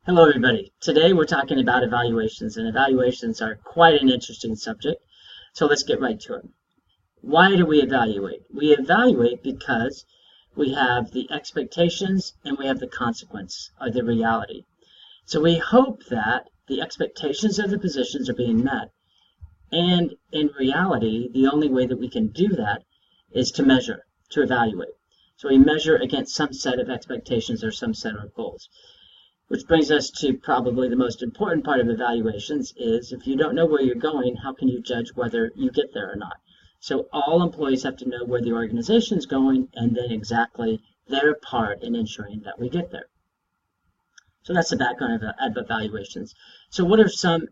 Hello everybody. Today we're talking about evaluations, and evaluations are quite an interesting subject. So let's get right to it. Why do we evaluate? We evaluate because we have the expectations and we have the consequence, or the reality. So we hope that the expectations of the positions are being met. And in reality, the only way that we can do that is to measure, to evaluate. So we measure against some set of expectations or some set of goals. Which brings us to probably the most important part of evaluations is if you don't know where you're going, how can you judge whether you get there or not? So all employees have to know where the organization is going and then exactly their part in ensuring that we get there. So that's the background of evaluations. So what are some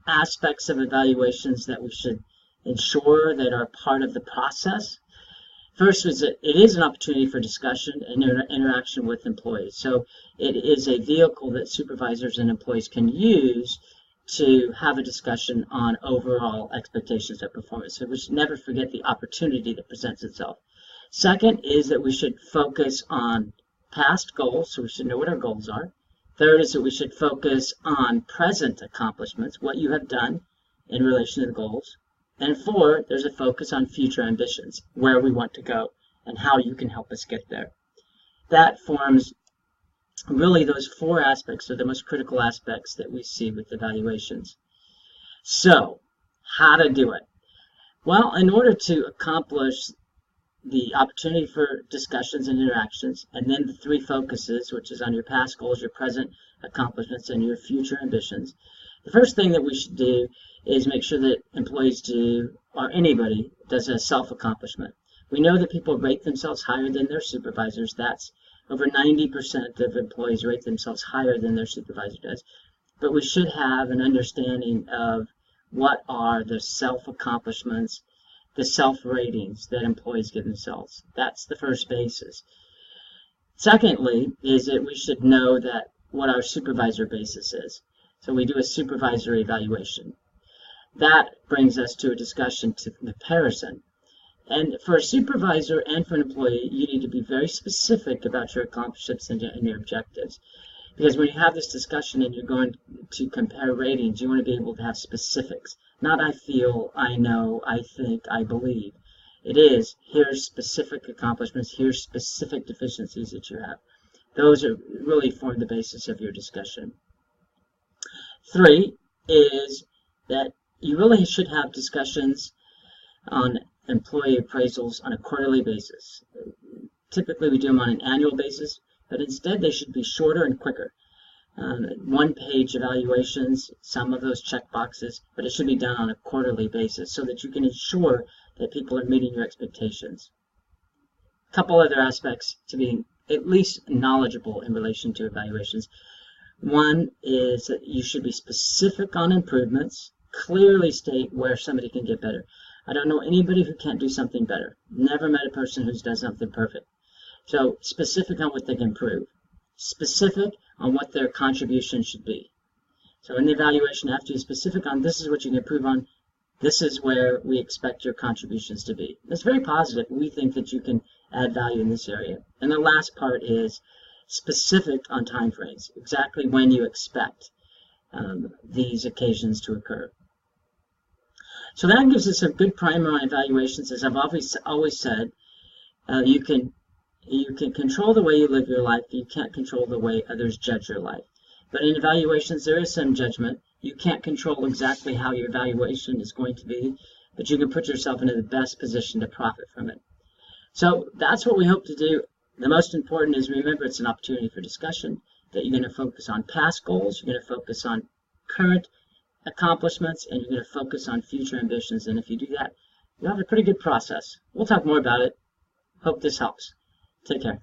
aspects of evaluations that we should ensure that are part of the process? First is that it is an opportunity for discussion and interaction with employees. So it is a vehicle that supervisors and employees can use to have a discussion on overall expectations of performance. So we should never forget the opportunity that presents itself. Second is that we should focus on past goals, so we should know what our goals are. Third is that we should focus on present accomplishments, what you have done in relation to the goals. And four, there's a focus on future ambitions, where we want to go and how you can help us get there. That forms really those four aspects are the most critical aspects that we see with evaluations. So, how to do it? Well, in order to accomplish the opportunity for discussions and interactions, and then the three focuses, which is on your past goals, your present accomplishments, and your future ambitions, the first thing that we should do is make sure that employees do, or anybody does, a self-accomplishment. We know that people rate themselves higher than their supervisors. That's over 90% of employees rate themselves higher than their supervisor does. But we should have an understanding of what are the self-accomplishments, the self-ratings that employees give themselves. That's the first basis. Secondly, is that we should know that what our supervisor basis is. So we do a supervisor evaluation. That brings us to a discussion to comparison. And for a supervisor and for an employee, you need to be very specific about your accomplishments and your objectives. Because when you have this discussion and you're going to compare ratings, you want to be able to have specifics. Not I feel, I know, I think, I believe. It is, here's specific accomplishments, here's specific deficiencies that you have. Those are really form the basis of your discussion. Three is that you really should have discussions on employee appraisals on a quarterly basis. Typically we do them on an annual basis, but instead they should be shorter and quicker. One-page evaluations, some of those check boxes, but it should be done on a quarterly basis so that you can ensure that people are meeting your expectations. A couple other aspects to being at least knowledgeable in relation to evaluations. One is that you should be specific on improvements, clearly state where somebody can get better. I don't know anybody who can't do something better. Never met a person who does something perfect. So specific on what they can improve. Specific on what their contribution should be. So in the evaluation, after you're specific on this is what you can improve on, this is where we expect your contributions to be. That's very positive. We think that you can add value in this area. And the last part is specific on time frames, exactly when you expect these occasions to occur. So that gives us a good primer on evaluations. As I've always said, you can control the way you live your life. You can't control the way others judge your life. But in evaluations, there is some judgment. You can't control exactly how your evaluation is going to be, but you can put yourself into the best position to profit from it. So that's what we hope to do. The most important is, remember, it's an opportunity for discussion, that you're going to focus on past goals, you're going to focus on current accomplishments, and you're going to focus on future ambitions. And if you do that, you'll have a pretty good process. We'll talk more about it. Hope this helps. Take care.